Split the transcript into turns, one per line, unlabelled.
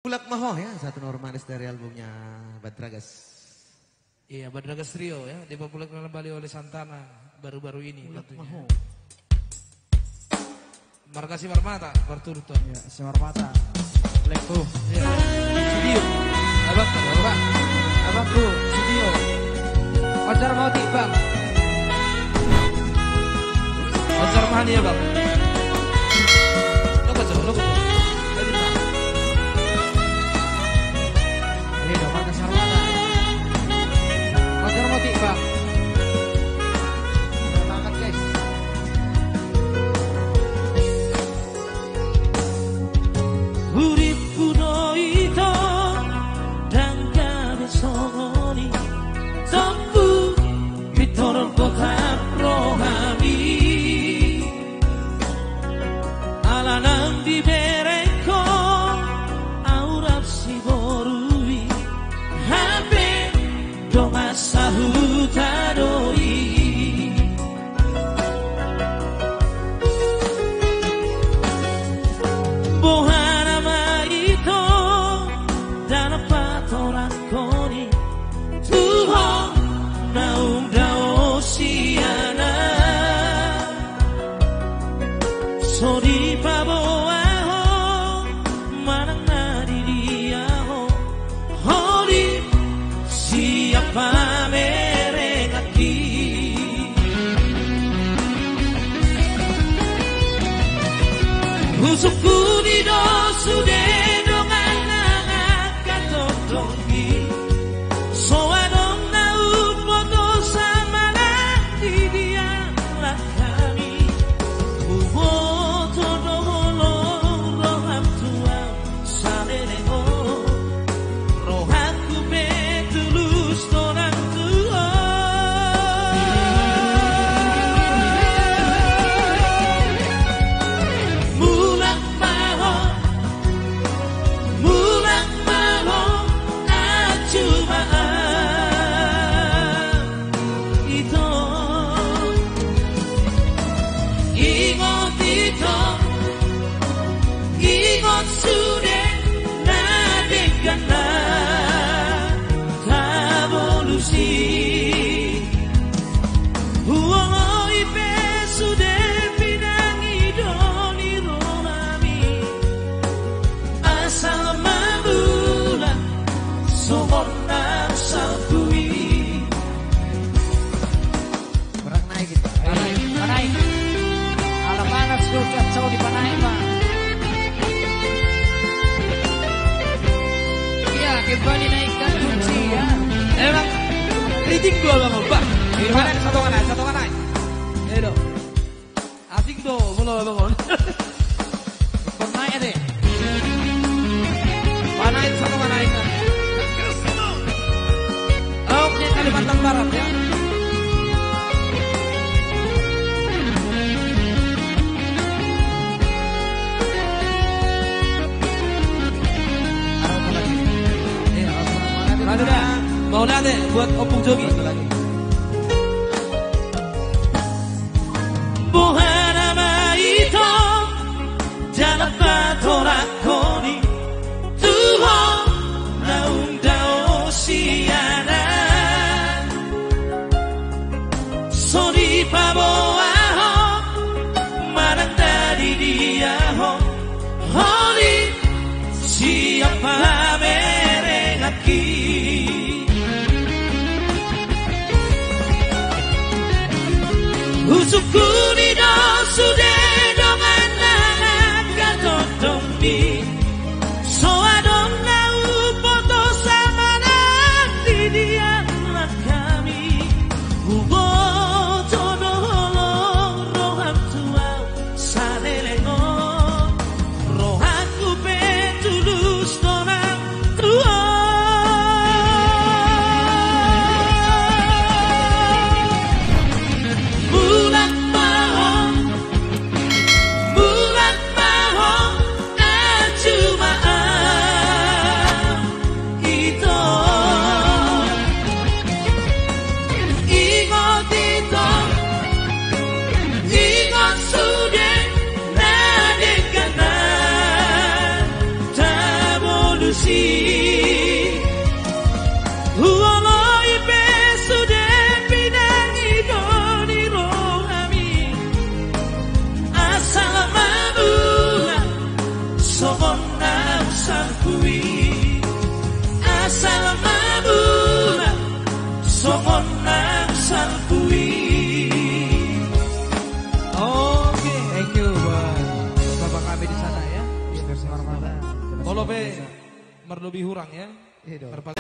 Bulak Maho ya, satu normalis dari albumnya Badragas.
Iya, Badragas Trio ya, dipopulerkan kembali oleh Santana baru-baru ini.
Bulak Maho.
Markasi Marmata, Barturto.
Ya, si Marmata. Black Bro.
Ya. Studio.
Abang Bro, studio. Ojar mau Bang.
Ojar Mahani ya, Bang. Lo kok.
Ini dong Markasi Marmata. Ojar mau Bang.
Semangat guys.
Uripku no ito dangga besoni tampu pitoron kokap rohani alanang di bereko aurap si borui habe do masahuta doi bohana maito dan patoran koni Tuhan naum dao siana sodi paboaho manang nadi diaho hori siapa merengaki Usukku di dosu de dongan angkat todongi soadong naut moto sama nanti dia lakani ubo todolo roham tua salelego rohaku betulus torang tua Mulak maho acumaan itu ingot sudah nadekana kavolusi Uang ipe sudah pinang idoni romami asal mamula sohorna sabui
Berang naik gitu. Panaik. Alam panas tuh kacau di panaik, Pak. Iya, kembali naikkan kunci ya.
Emang kritik gua bang, Bang.
Gimana satu kanai.
Ayo dong. Asik dong, mulai bangun.
Panaik deh.
Panain satu panain. Oke, Kalimantan Barat ya. Ada dah. Mau nade buat opung jogi. Buhana maito jalan patorakoni Tuhan naung dao siana Sodi paboaho marang dari diaho Holi siapa merengaki Usukku di dosu de dongan angkat todongi soadong nau foto sama nanti dia kami ubo todolo roham tua salelego rohaku betulus torang tua Bulak maho kasih Uoloi besude pinangi doni rohami Asal mamula somona usangkui Asal mamula somona usangkui.
Oke, thank you buat bapak kami di sana ya. Di versi Marmana.
Kalau be merlebih hurang ya.
Iya dong.